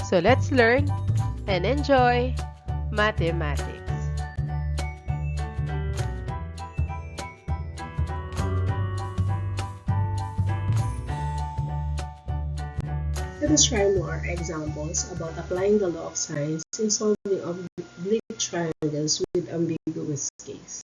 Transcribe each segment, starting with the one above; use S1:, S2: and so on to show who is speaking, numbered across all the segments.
S1: So let's learn and enjoy mathematics.
S2: Let us try more examples about applying the law of sines in solving oblique triangles with ambiguous case.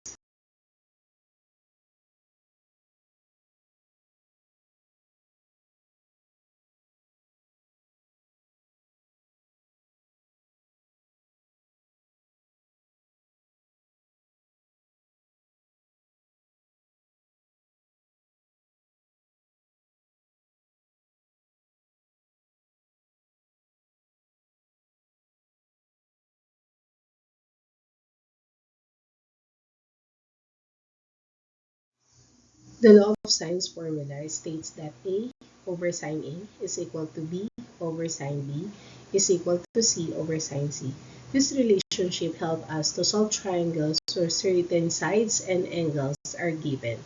S2: The law of sines formula states that A over sine A is equal to B over sine B is equal to C over sine C. This relationship helps us to solve triangles where certain sides and angles are given.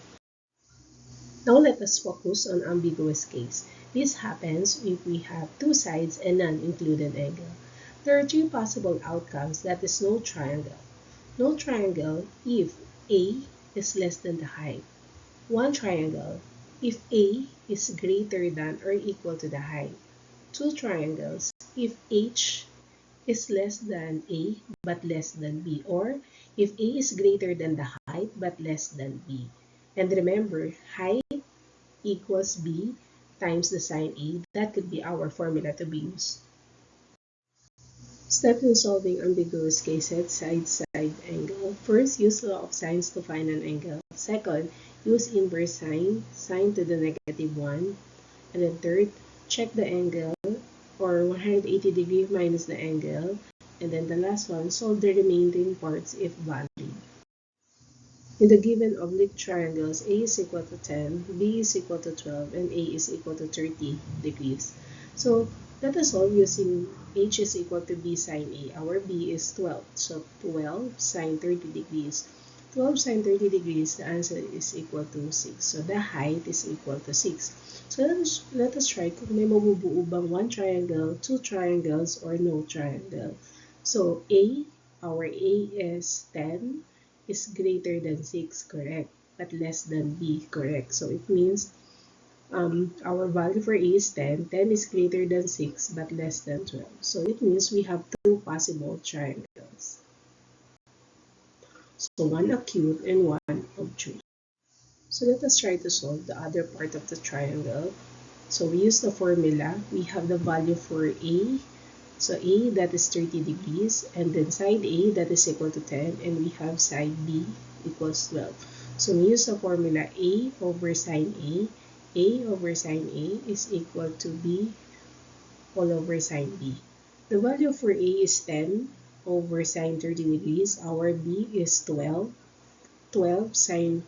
S2: Now let us focus on ambiguous case. This happens if we have two sides and none included angle. There are three possible outcomes, that is no triangle. No triangle if A is less than the height. One triangle if A is greater than or equal to the height. Two triangles if H is less than A but less than B, or if A is greater than the height but less than B. And remember, height equals B times the sine A. That could be our formula to be used. Steps in solving ambiguous cases: side-side angle. First, use law of sines to find an angle. Second, use inverse sine, sine to the negative 1. And then third, check the angle, or 180 degree minus the angle. And then the last one, solve the remaining parts if valid. In the given oblique triangles, A is equal to 10, B is equal to 12, and A is equal to 30 degrees. So let us solve using H is equal to B sine A. Our B is 12, so 12 sine 30 degrees. 12 sine 30 degrees, the answer is equal to 6. So the height is equal to 6. So let us try kung may mabubuo bang one triangle, two triangles, or no triangle. So our A is 10, is greater than 6, correct, but less than B, correct. So it means our value for A is 10, 10 is greater than 6, but less than 12. So it means we have two possible triangles. So one acute and one obtuse. So let us try to solve the other part of the triangle. So we use the formula. We have the value for A. So A, that is 30 degrees, and then side A, that is equal to 10, and we have side B equals 12. So we use the formula A over sine A. A over sine A is equal to B all over sine B. The value for A is 10 over sine 30 degrees. Our B is 12, 12 sine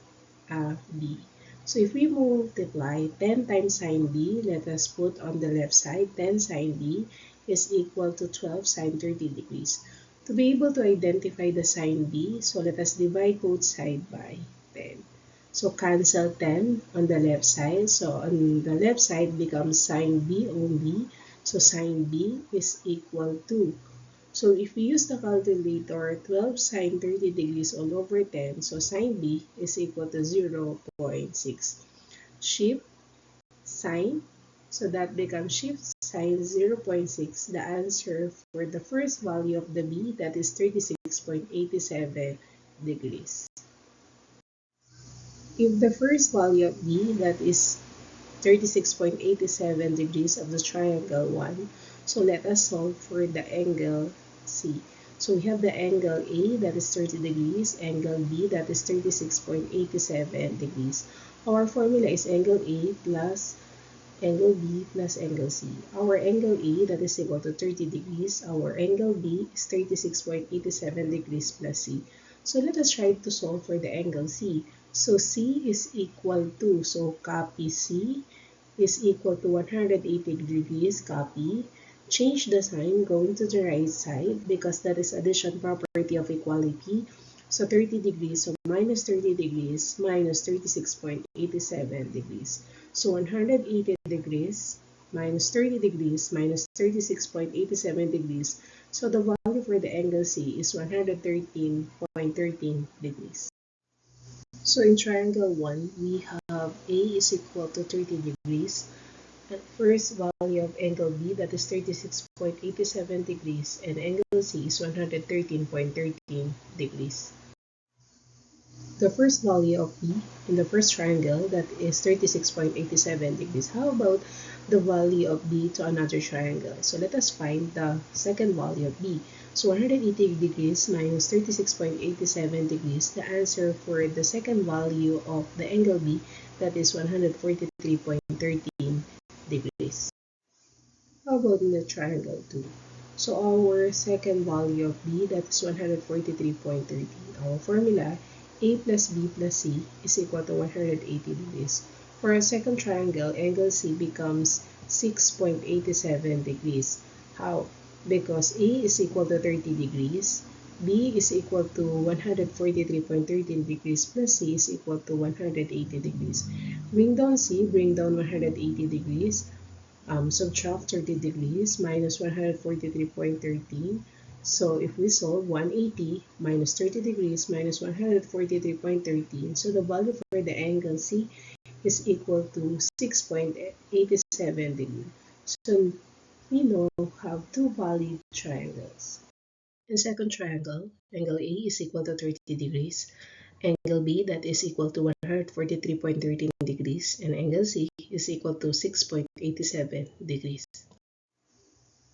S2: B. So if we multiply 10 times sine B, let us put on the left side 10 sine B is equal to 12 sine 30 degrees. To be able to identify the sine B, so let us divide both sides by 10. So cancel 10 on the left side. So on the left side becomes sine B only. So sine B is equal to, so if we use the calculator, 12 sine 30 degrees all over 10, so sine B is equal to 0.6. Shift sine, so that becomes shift sine 0.6. The answer for the first value of the B, that is 36.87 degrees. If the first value of B, that is 36.87 degrees of the triangle 1, so let us solve for the angle C. So we have the angle A, that is 30 degrees, angle B, that is 36.87 degrees. Our formula is angle A plus angle B plus angle C. Our angle A, that is equal to 30 degrees. Our angle B is 36.87 degrees plus C. So let us try to solve for the angle C. So C is equal to, so copy C is equal to 180 degrees, copy. Change the sign, going to the right side because that is addition property of equality. So 30 degrees, so minus 30 degrees minus 36.87 degrees. So 180 degrees minus 30 degrees minus 36.87 degrees. So the value for the angle C is 113.13 degrees. So in triangle 1, we have A is equal to 30 degrees. At first value of angle B, that is 36.87 degrees, and angle C is 113.13 degrees. The first value of B in the first triangle, that is 36.87 degrees. How about the value of B to another triangle? So let us find the second value of B. So 180 degrees minus 36.87 degrees, the answer for the second value of the angle B, that is 143.13 degrees. How about in the triangle 2? So our second value of B, that's 143.13. Our formula, A plus B plus C is equal to 180 degrees. For our second triangle, angle C becomes 6.87 degrees. How? Because A is equal to 30 degrees, B is equal to 143.13 degrees plus C is equal to 180 degrees. Bring down C, bring down 180 degrees. Subtract 30 degrees minus 143.13. So if we solve 180 minus 30 degrees minus 143.13, so the value for the angle C is equal to 6.87 degrees. So we now have two valid triangles. In second triangle, angle A is equal to 30 degrees, angle B, that is equal to 143.13 degrees, and angle C is equal to 6.87 degrees.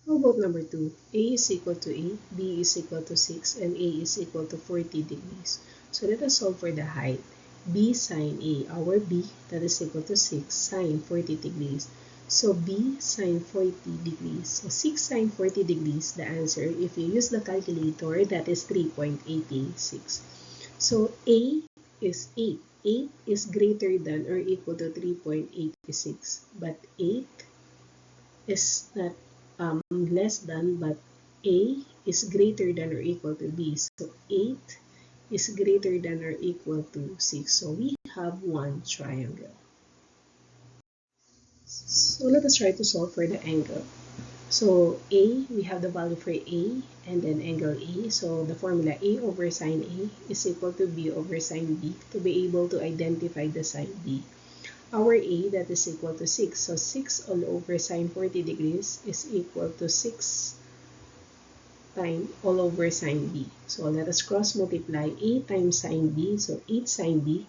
S2: How about number 2? A is equal to A, B is equal to 6, and A is equal to 40 degrees. So let us solve for the height. B sine A, our B, that is equal to 6 sine 40 degrees. So B sine 40 degrees. So 6 sine 40 degrees, the answer, if you use the calculator, that is 3.86. So A is 8. 8 is greater than or equal to 3.86. But 8 is not less than, but A is greater than or equal to B. So 8 is greater than or equal to 6. So we have one triangle. So let us try to solve for the angle. So A, we have the value for A and then angle A. So the formula A over sine A is equal to B over sine B to be able to identify the sine B. Our A, that is equal to 6. So 6 all over sine 40 degrees is equal to 6 times all over sine B. So let us cross multiply A times sine B. So 8 sine B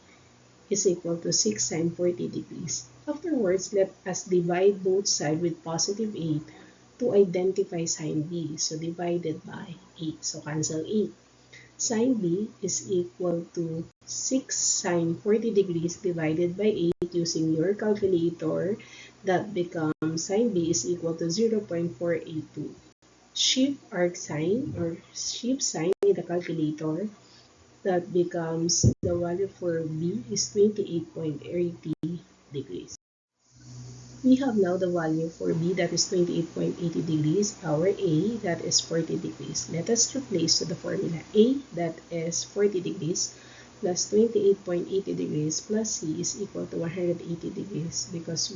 S2: is equal to 6 sine 40 degrees. Afterwards, let us divide both sides with positive 8 to identify sine B. So divided by 8. So cancel 8. Sine B is equal to 6 sine 40 degrees divided by 8 using your calculator. That becomes sine B is equal to 0.482. Shift arc sine or shift sine in the calculator. That becomes the value for B is 28.80 degrees. We have now the value for B, that is 28.80 degrees, our A, that is 40 degrees. Let us replace to the formula A, that is 40 degrees, plus 28.80 degrees plus C is equal to 180 degrees because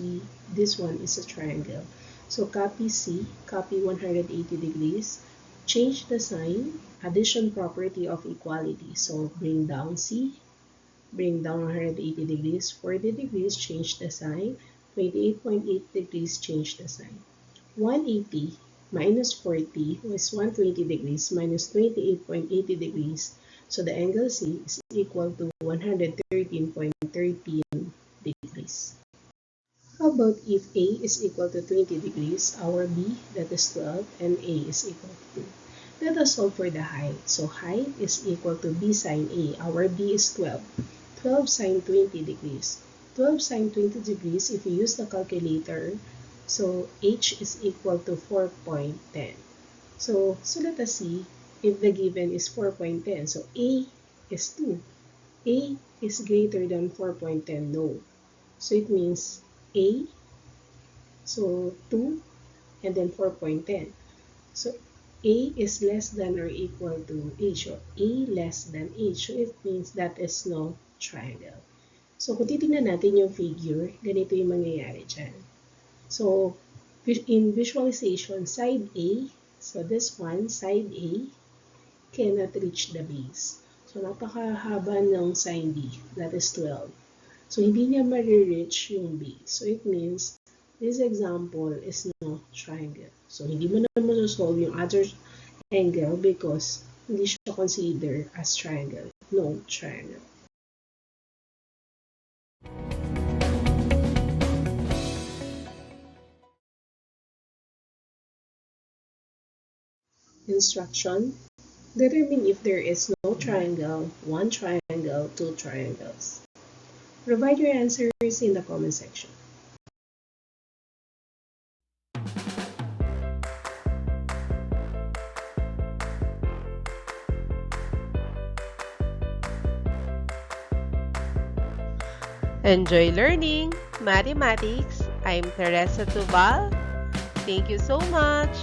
S2: this one is a triangle. So copy C, copy 180 degrees, change the sign, addition property of equality. So bring down C, bring down 180 degrees, 40 degrees, change the sign, 28.8 degrees, change the sign. 180 minus 40 was 120 degrees minus 28.80 degrees. So the angle C is equal to 113.13 degrees. How about if A is equal to 20 degrees, our B, that is 12, and A is equal to 2. Let us solve for the height. So height is equal to B sine A. Our B is 12. 12 sine 20 degrees. 12 sine 20 degrees, if you use the calculator, so H is equal to 4.10. So let us see if the given is 4.10. So A is 2. A is greater than 4.10. No. So it means A, so 2, and then 4.10. So A is less than or equal to H, or A less than H. So it means that is no triangle. So kung titingnan natin yung figure, ganito yung mangyayari dyan. So In visualization, side A, so this one, side A, cannot reach the base. So, napakahaba ng sine B, that is 12. So, hindi niya ma-reach yung base. So, it means, this example is no triangle. So, hindi mo na masosolve yung other angle because hindi siya considered as triangle. No triangle. Instruction. Determine if there is no triangle, one triangle, two triangles. Provide your answers in the comment section.
S1: Enjoy learning mathematics. I'm Teresa Tubal. Thank you so much.